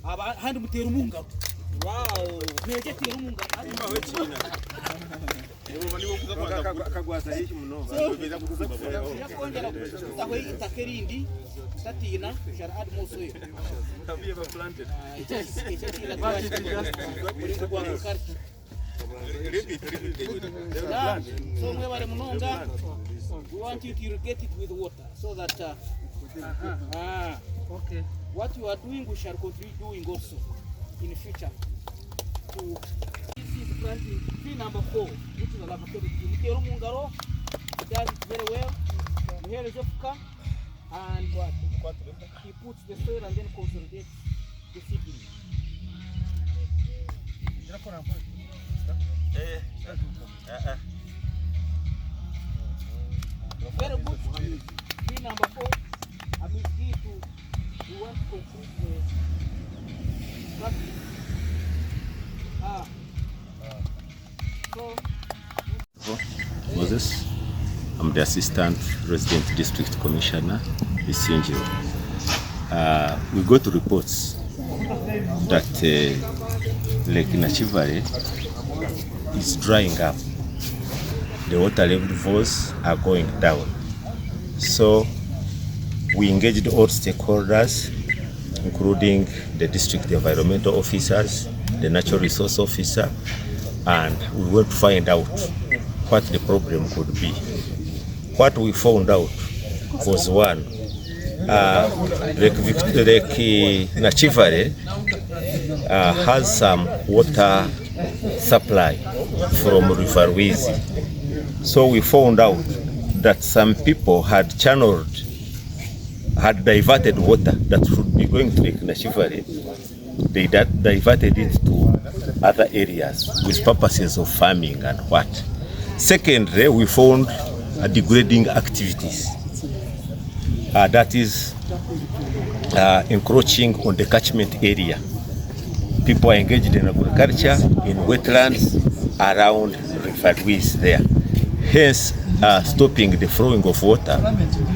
handi mutera umunga. Wow, nege tera umunga. Imbawe cyina. Ubu bani bokuza kagwaza hishi muno. Beza kuza yakongera kuzaho itakerindi tatina shall add more soil. Have you ever planted? So we want you to irrigate it with water so that okay. What you are doing we shall continue doing also in the future. This is planting tree number 4, which is a lavatory tree. Mungaro does it very well. Here is Africa, and what? He puts the soil and then consolidates the seedling. Very good. Tree number 4. I mean, we want to complete the practice. Moses. I'm the Assistant Resident District Commissioner, Isingiro. We got reports that Lake Nakivale is drying up. The water levels are going down. So we engaged all stakeholders, including the district environmental officers, the natural resource officer, and we went to find out what the problem could be. What we found out was one, Lake Nakivale has some water supply from River Wizi. So we found out that some people had diverted water that should be going to Lake Nakivale. They diverted it to other areas with purposes of farming and what. Secondly, we found degrading activities. That is encroaching on the catchment area. People are engaged in agriculture, in wetlands around River Wizi there. Hence, stopping the flowing of water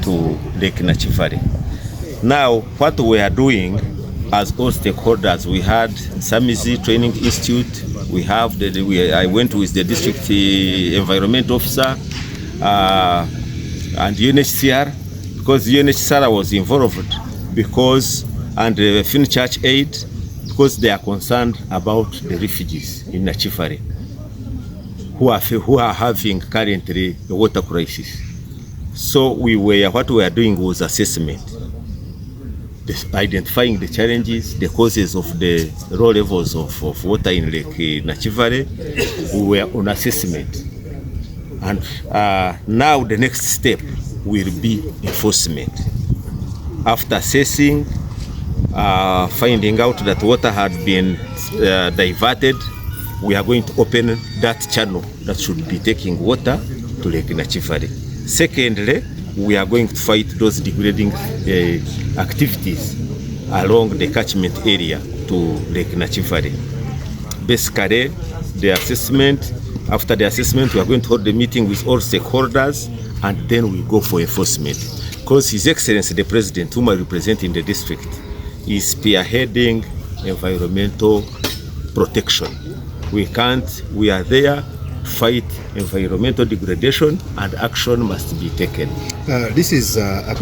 to Lake Nakivale. Now, what we are doing as all stakeholders, we had Samizi Training Institute, I went with the district environment officer and UNHCR, because UNHCR was involved and Finchurch Aid, because they are concerned about the refugees in Nakivale who are having currently a water crisis. So what we are doing was assessment, identifying the challenges, the causes of the low levels of water in Lake Nakivale. We were on assessment, and now the next step will be enforcement. After assessing, finding out that water had been diverted, we are going to open that channel that should be taking water to Lake Nakivale. Secondly, we are going to fight those degrading activities along the catchment area to Lake Nakivale. Basically, after the assessment, we are going to hold the meeting with all stakeholders, and then we go for enforcement. Because His Excellency the President, whom I represent in the district, is spearheading environmental protection. We are there to fight environmental degradation, and action must be taken. This is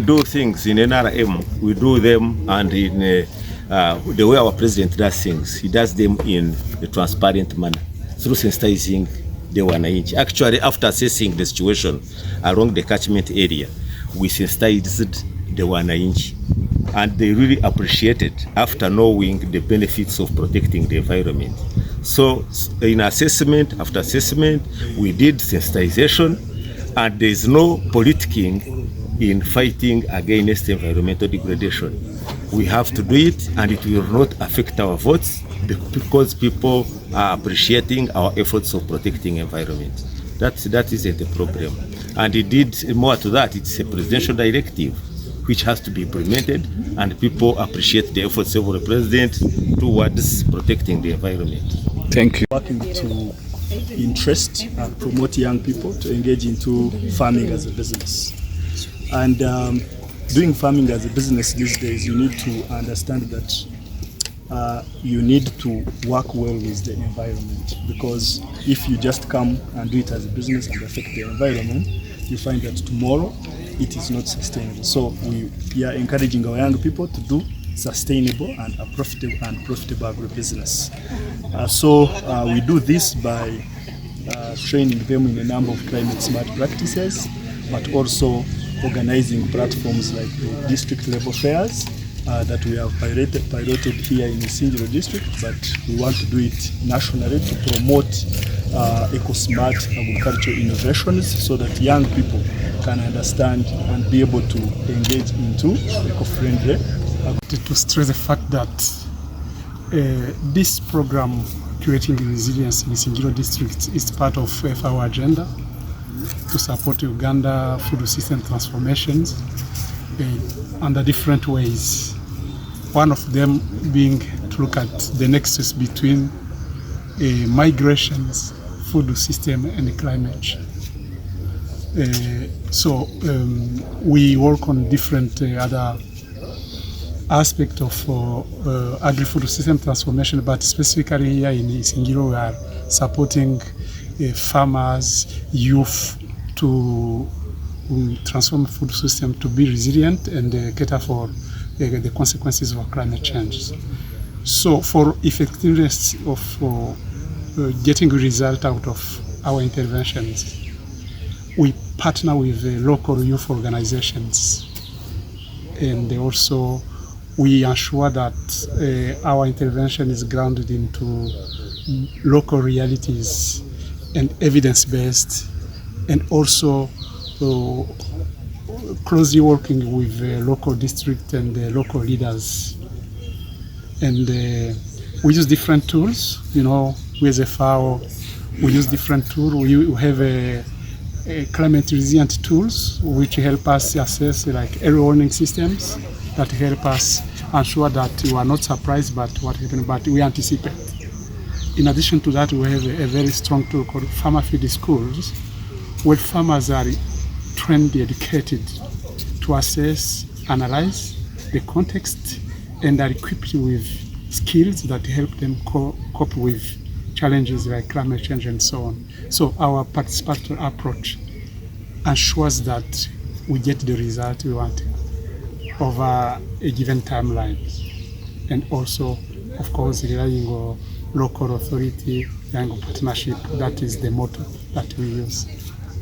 do things in NRM, we do them, and in the way our president does things, he does them in a transparent manner through sensitizing the wananchi. Actually, after assessing the situation along the catchment area, we sensitized the wananchi, and they really appreciated after knowing the benefits of protecting the environment. So in assessment, after assessment, we did sensitization, and there is no politicking in fighting against environmental degradation. We have to do it, and it will not affect our votes because people are appreciating our efforts of protecting environment. That isn't a problem. And it did more to that. It's a presidential directive which has to be implemented, and people appreciate the efforts of the president towards protecting the environment. Thank you. Working to interest and promote young people to engage into farming as a business. And doing farming as a business these days, you need to understand that you need to work well with the environment, because if you just come and do it as a business and affect the environment, you find that tomorrow it is not sustainable. So we are encouraging our young people to do sustainable and a profitable agribusiness. So we do this by training them in a number of climate smart practices, but also organizing platforms like the district level fairs that we have piloted here in Isingiro District, but we want to do it nationally to promote eco-smart agricultural innovations so that young people can understand and be able to engage into eco-friendly. To stress the fact that this program, Creating Resilience in Isingiro District, is part of our agenda to support Uganda food system transformations under different ways. One of them being to look at the nexus between migrations, food system and climate change. So we work on different other aspects of agri-food system transformation, but specifically here in Isingiro we are supporting farmers, youth to transform food system to be resilient and cater for the consequences of climate change. So for effectiveness of getting a result out of our interventions, we partner with local youth organizations, and also we ensure that our intervention is grounded into local realities and evidence-based, and also closely working with local district and local leaders. And we use different tools, you know, we as a FAO, we use different tools. We have a climate resilient tools which help us assess like early warning systems that help us ensure that we are not surprised by what happened, but we anticipate. In addition to that, we have a very strong tool called farmer field schools, where farmers are trained, educated to assess, analyze the context, and are equipped with skills that help them cope with challenges like climate change and so on. So our participatory approach ensures that we get the result we want over a given timeline, and also, of course, relying on local authority and partnership. That is the motto that we use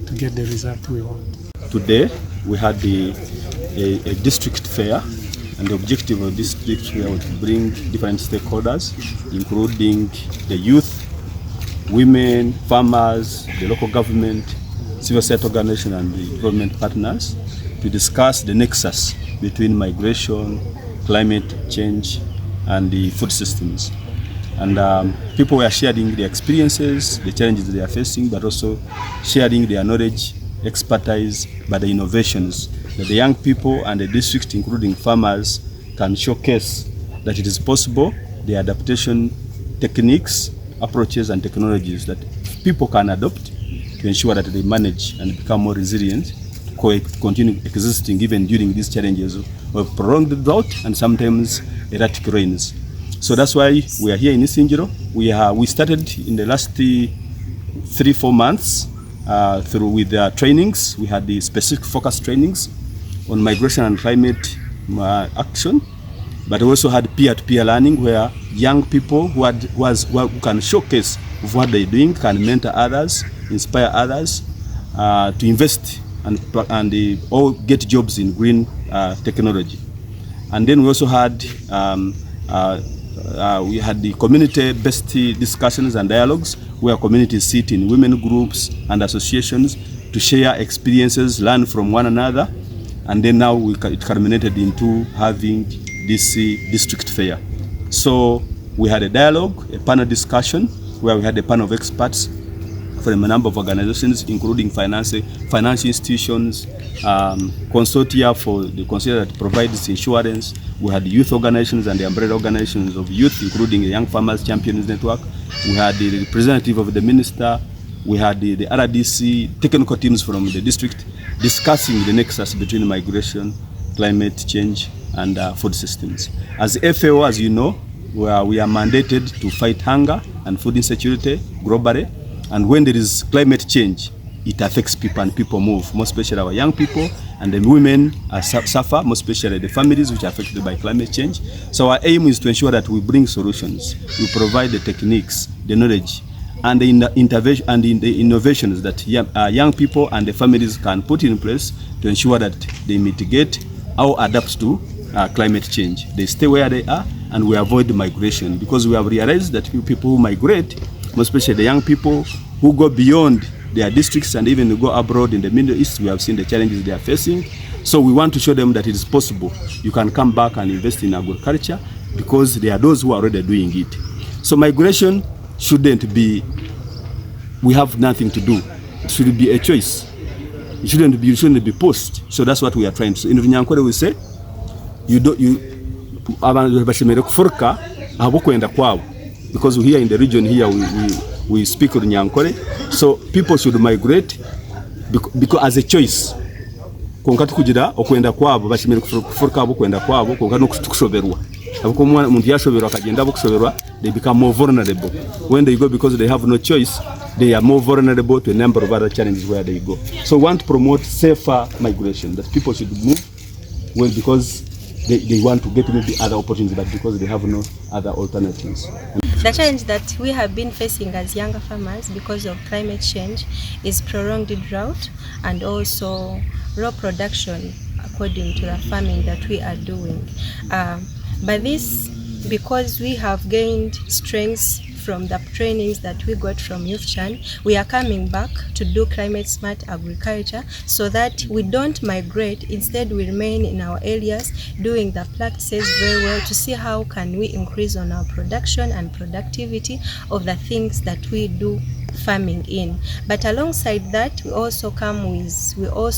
to get the result we want. Today we had a district fair, and the objective of this district fair was to bring different stakeholders, including the youth, women, farmers, the local government, civil society organization and the government partners to discuss the nexus between migration, climate change and the food systems. And people were sharing their experiences, the challenges they are facing, but also sharing their knowledge, expertise, but the innovations that the young people and the district, including farmers, can showcase that it is possible, the adaptation techniques, approaches and technologies that people can adopt to ensure that they manage and become more resilient, to continue existing even during these challenges of prolonged drought and sometimes erratic rains. So that's why we are here in Isingiro. We started in the last 3-4 months through with trainings. We had the specific focus trainings on migration and climate action, but we also had peer-to-peer learning where young people who can showcase what they're doing, can mentor others, inspire others to invest and all get jobs in green technology. And then we also had the community-based discussions and dialogues where communities sit in women groups and associations to share experiences, learn from one another, and then now it culminated into having this district fair. So we had a dialogue, a panel discussion where we had a panel of experts from a number of organizations, including financial institutions, consortia for the consortia that provides insurance. We had youth organizations and the umbrella organizations of youth, including the Young Farmers Champions Network. We had the representative of the minister. We had the RDC, technical teams from the district discussing the nexus between migration, climate change, and food systems. As FAO, as you know, where we are mandated to fight hunger and food insecurity globally. And when there is climate change, it affects people and people move, most especially our young people, and the women suffer, most especially the families which are affected by climate change. So our aim is to ensure that we bring solutions, we provide the techniques, the knowledge, and the intervention and the innovations that young people and the families can put in place to ensure that they mitigate or adapt to climate change. They stay where they are and we avoid migration, because we have realized that people who migrate, most especially the young people who go beyond their districts and even go abroad in the Middle East, we have seen the challenges they are facing. So we want to show them that it is possible. You can come back and invest in agriculture because there are those who are already doing it. So migration shouldn't be, we have nothing to do. It should be a choice. It shouldn't be forced. So that's what we are trying to say. In Nyankore we say, abantu bashimere kufuruka abo kwenda kwabo, because here in the region here we speak Runyankore, so people should migrate because as a choice. Konkati kugira okwenda kwabo bashimere kufuruka abo kwenda kwabo konkati nokushoberwa abako umuntu yashoberwa akagenda abo kushoberwa, they become more vulnerable when they go, because they have no choice. They are more vulnerable to a number of other challenges where they go. So we want to promote safer migration, that people should move well because they want to get maybe other opportunities, but because they have no other alternatives. The challenge that we have been facing as younger farmers because of climate change is prolonged drought and also low production according to the farming that we are doing. But this, because we have gained strengths from the trainings that we got from Youth Chan, we are coming back to do climate smart agriculture so that we don't migrate. Instead, we remain in our areas doing the practices very well to see how can we increase on our production and productivity of the things that we do farming in. But alongside that, we also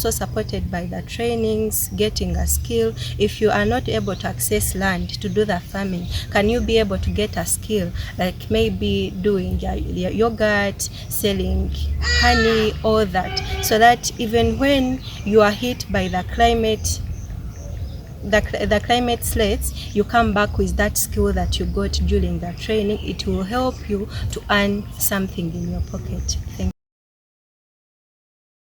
supported by the trainings, getting a skill. If you are not able to access land to do the farming, can you be able to get a skill, like maybe doing your yogurt, selling honey, all that, so that even when you are hit by the climate threats, you come back with that skill that you got during the training. It will help you to earn something in your pocket. Thank you.